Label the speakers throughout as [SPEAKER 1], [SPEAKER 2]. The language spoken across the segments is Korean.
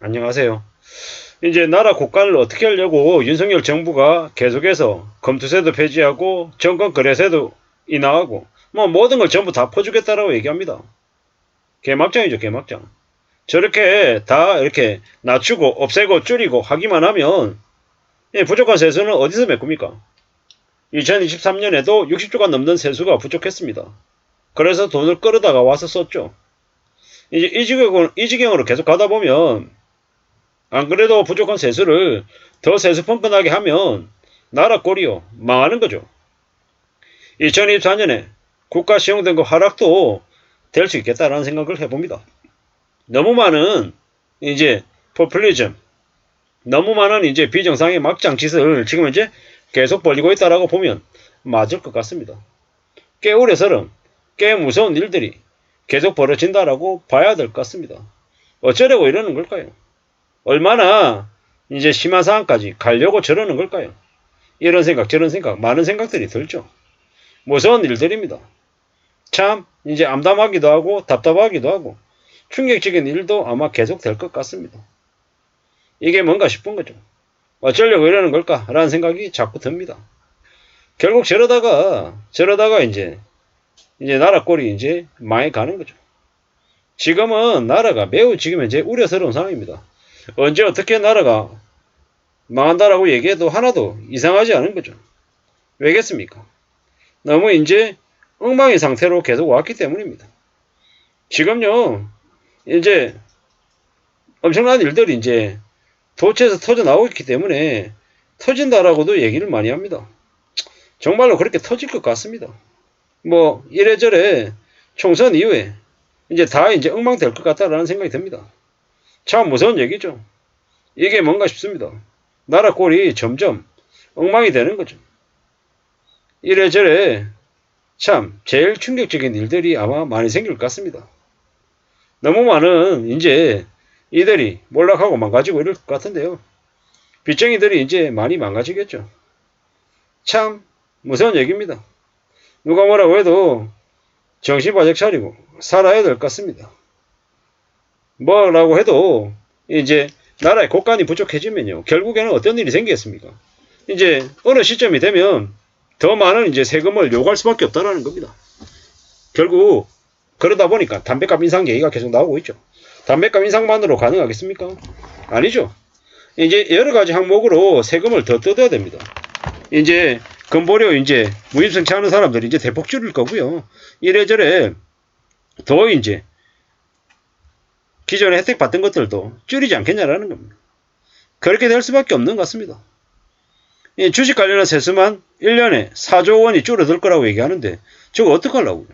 [SPEAKER 1] 안녕하세요. 이제 나라 국간을 어떻게 하려고 윤석열 정부가 계속해서 검투세도 폐지하고 정권거래세도 인하하고 뭐 모든 걸 전부 다 퍼주겠다라고 얘기합니다. 개막장이죠, 개막장. 저렇게 다 이렇게 낮추고 없애고 줄이고 하기만 하면 부족한 세수는 어디서 메꿉니까? 2023년에도 60조가 넘는 세수가 부족했습니다. 그래서 돈을 끌어다가 와서 썼죠. 이제 이 지경으로 계속 가다 보면 안 그래도 부족한 세수를 더 세수 펑크나게 하면 나라 꼴이요. 망하는 거죠. 2024년에 국가 시용된거 하락도 될 수 있겠다라는 생각을 해봅니다. 너무 많은 이제 포퓰리즘, 너무 많은 이제 비정상의 막장 짓을 지금 이제 계속 벌리고 있다라고 보면 맞을 것 같습니다. 꽤 우려스러운, 꽤 무서운 일들이 계속 벌어진다라고 봐야 될 것 같습니다. 어쩌려고 이러는 걸까요? 얼마나 이제 심한 상황까지 가려고 저러는 걸까요? 이런 생각 저런 생각 많은 생각들이 들죠. 무서운 일들입니다. 참 이제 암담하기도 하고 답답하기도 하고 충격적인 일도 아마 계속 될 것 같습니다. 이게 뭔가 싶은 거죠. 어쩌려고 이러는 걸까 라는 생각이 자꾸 듭니다. 결국 저러다가 이제 나라 꼴이 이제 망해가는 거죠. 지금은 나라가 매우 지금 현재 우려스러운 상황입니다. 언제 어떻게 나라가 망한다라고 얘기해도 하나도 이상하지 않은 거죠. 왜겠습니까? 너무 이제 엉망인 상태로 계속 왔기 때문입니다. 지금요, 이제 엄청난 일들이 이제 도처에서 터져 나오고 있기 때문에 터진다라고도 얘기를 많이 합니다. 정말로 그렇게 터질 것 같습니다. 뭐 이래저래 총선 이후에 이제 다 이제 엉망될 것 같다라는 생각이 듭니다. 참 무서운 얘기죠. 이게 뭔가 싶습니다. 나라 꼴이 점점 엉망이 되는 거죠. 이래저래 참 제일 충격적인 일들이 아마 많이 생길 것 같습니다. 너무 많은 이제 이들이 몰락하고 망가지고 이럴 것 같은데요. 빚쟁이들이 이제 많이 망가지겠죠. 참 무서운 얘기입니다. 누가 뭐라고 해도 정신 바짝 차리고 살아야 될 것 같습니다. 뭐라고 해도 이제 나라의 국간이 부족해지면요. 결국에는 어떤 일이 생기겠습니까? 이제 어느 시점이 되면 더 많은 이제 세금을 요구할 수밖에 없다라는 겁니다. 결국 그러다 보니까 담배값 인상 얘기가 계속 나오고 있죠. 담배값 인상만으로 가능하겠습니까? 아니죠. 이제 여러 가지 항목으로 세금을 더 뜯어야 됩니다. 이제 근보료 이제 무임승차하는 사람들이 이제 대폭 줄일 거고요. 이래저래 더 이제 기존에 혜택 받던 것들도 줄이지 않겠냐라는 겁니다. 그렇게 될 수밖에 없는 것 같습니다. 주식 관련한 세수만 1년에 4조 원이 줄어들 거라고 얘기하는데 저거 어떡하려고요?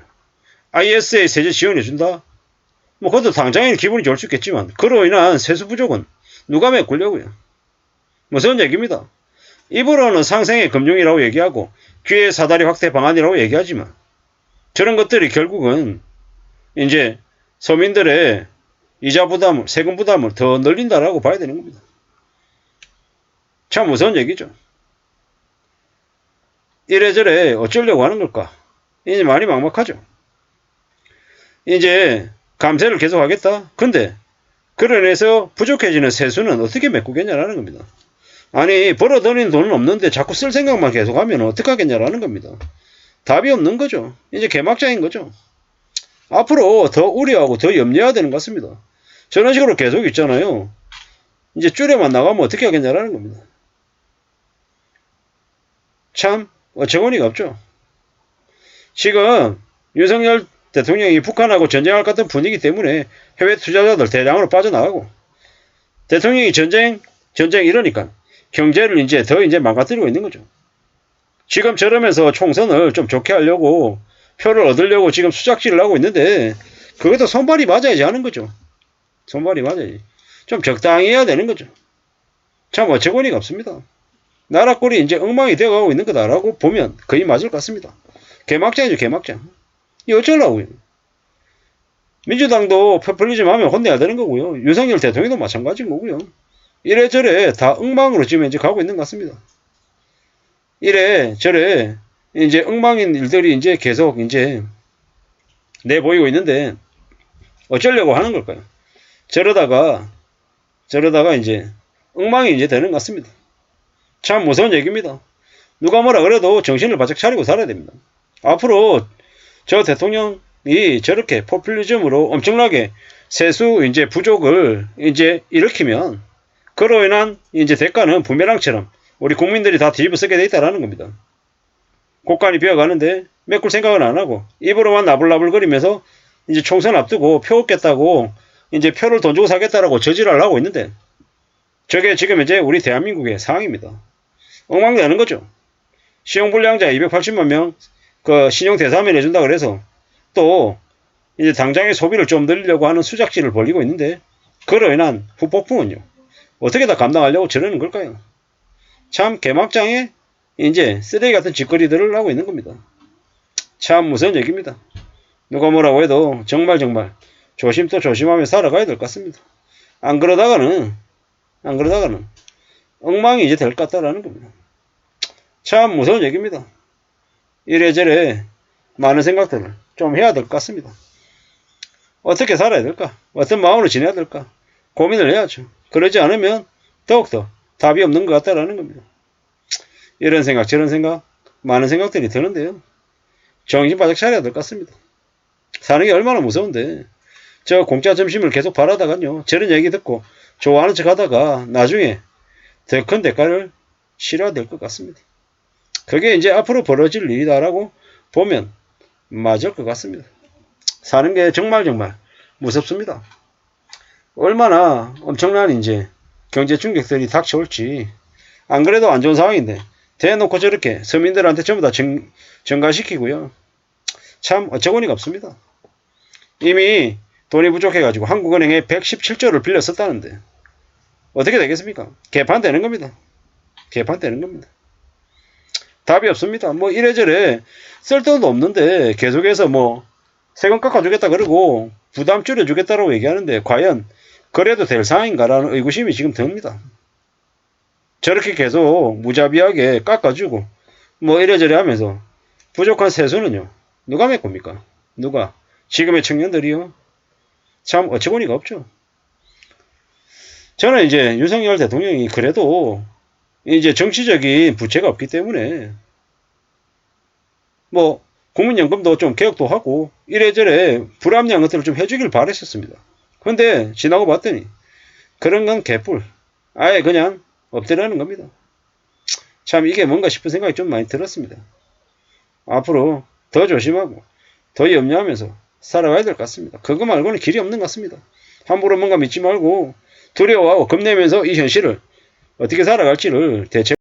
[SPEAKER 1] ISA 세제 지원해준다? 뭐 그것도 당장에는 기분이 좋을 수 있겠지만 그로 인한 세수 부족은 누가 메꾸려고요? 무서운 얘기입니다. 입으로는 상생의 금융이라고 얘기하고 기회 사다리 확대 방안이라고 얘기하지만 저런 것들이 결국은 이제 서민들의 이자 부담을 세금 부담을 더 늘린다라고 봐야 되는 겁니다. 참 무서운 얘기죠. 이래저래 어쩌려고 하는 걸까? 이제 많이 막막하죠. 이제 감세를 계속하겠다? 근데 그로 인해서 부족해지는 세수는 어떻게 메꾸겠냐라는 겁니다. 아니 벌어들이는 돈은 없는데 자꾸 쓸 생각만 계속하면 어떡하겠냐라는 겁니다. 답이 없는 거죠. 이제 개막장인 거죠. 앞으로 더 우려하고 더 염려해야 되는 것 같습니다. 저런 식으로 계속 있잖아요. 이제 줄여만 나가면 어떻게 하겠냐라는 겁니다. 참 어처구니가 없죠. 지금 윤석열 대통령이 북한하고 전쟁할 것 같은 분위기 때문에 해외 투자자들 대량으로 빠져나가고 대통령이 전쟁 이러니까 경제를 이제 더 이제 망가뜨리고 있는 거죠. 지금 저러면서 총선을 좀 좋게 하려고 표를 얻으려고 지금 수작질을 하고 있는데 그것도 손발이 맞아야지 하는 거죠. 손발이 맞아야지. 좀 적당히 해야 되는 거죠. 참 어처구니가 없습니다. 나라 꼴이 이제 엉망이 되어가고 있는 거다라고 보면 거의 맞을 것 같습니다. 개막장이죠, 개막장. 이 어쩌려고요. 민주당도 포퓰리즘 하면 혼내야 되는 거고요. 윤석열 대통령도 마찬가지인 거고요. 이래저래 다 엉망으로 지금 이제 가고 있는 것 같습니다. 이래저래 이제 엉망인 일들이 이제 계속 이제 내보이고 있는데 어쩌려고 하는 걸까요? 저러다가 저러다가 이제 엉망이 이제 되는 것 같습니다. 참 무서운 얘기입니다. 누가 뭐라 그래도 정신을 바짝 차리고 살아야 됩니다. 앞으로 저 대통령이 저렇게 포퓰리즘으로 엄청나게 세수 이제 부족을 이제 일으키면 그로 인한 이제 대가는 부메랑처럼 우리 국민들이 다 뒤집어 쓰게 돼 있다라는 겁니다. 국간이 비어가는데 메꿀 생각은 안 하고 입으로만 나불나불거리면서 이제 총선 앞두고 표 얻겠다고 이제 표를 돈 주고 사겠다라고 저지랄을 하고 있는데 저게 지금 이제 우리 대한민국의 상황입니다. 엉망되는 거죠. 신용불량자 280만 명 그 신용 대사면 해준다 그래서 또 이제 당장의 소비를 좀 늘리려고 하는 수작질을 벌이고 있는데 그로 인한 후폭풍은요. 어떻게 다 감당하려고 저러는 걸까요? 참 개막장에 이제 쓰레기 같은 짓거리들을 하고 있는 겁니다. 참 무서운 얘기입니다. 누가 뭐라고 해도 정말 조심 또 조심하며 살아가야 될 것 같습니다. 안 그러다가는 엉망이 이제 될 것 같다라는 겁니다. 참 무서운 얘기입니다. 이래저래 많은 생각들을 좀 해야 될 것 같습니다. 어떻게 살아야 될까? 어떤 마음으로 지내야 될까? 고민을 해야죠. 그러지 않으면 더욱더 답이 없는 것 같다라는 겁니다. 이런 생각 저런 생각 많은 생각들이 드는데요. 정신 바짝 차려야 될 것 같습니다. 사는 게 얼마나 무서운데 저 공짜 점심을 계속 바라다가요. 저런 얘기 듣고 좋아하는 척 하다가 나중에 더 큰 대가를 치러야 될 것 같습니다. 그게 이제 앞으로 벌어질 일이다라고 보면 맞을 것 같습니다. 사는 게 정말 무섭습니다. 얼마나 엄청난 이제 경제 충격들이 닥쳐올지 안 그래도 안 좋은 상황인데 대놓고 저렇게 서민들한테 전부 다 전가시키고요. 참 어처구니가 없습니다. 이미 돈이 부족해가지고 한국은행에 117조를 빌려 썼다는데 어떻게 되겠습니까? 개판되는 겁니다. 개판되는 겁니다. 답이 없습니다. 뭐 이래저래 쓸데도 없는데 계속해서 뭐 세금 깎아주겠다 그러고 부담 줄여주겠다라고 얘기하는데 과연 그래도 될 상황인가라는 의구심이 지금 듭니다. 저렇게 계속 무자비하게 깎아주고 뭐 이래저래 하면서 부족한 세수는요. 누가 메꿉니까? 누가? 지금의 청년들이요? 참 어처구니가 없죠. 저는 이제 윤석열 대통령이 그래도 이제 정치적인 부채가 없기 때문에 뭐 국민연금도 좀 개혁도 하고 이래저래 불합리한 것들을 좀 해주길 바랬었습니다. 근데 지나고 봤더니 그런 건 개뿔. 아예 그냥 엎드려는 겁니다. 참 이게 뭔가 싶은 생각이 좀 많이 들었습니다. 앞으로 더 조심하고 더 염려하면서 살아가야 될 것 같습니다. 그거 말고는 길이 없는 것 같습니다. 함부로 뭔가 믿지 말고 두려워하고 겁내면서 이 현실을 어떻게 살아갈지를 대체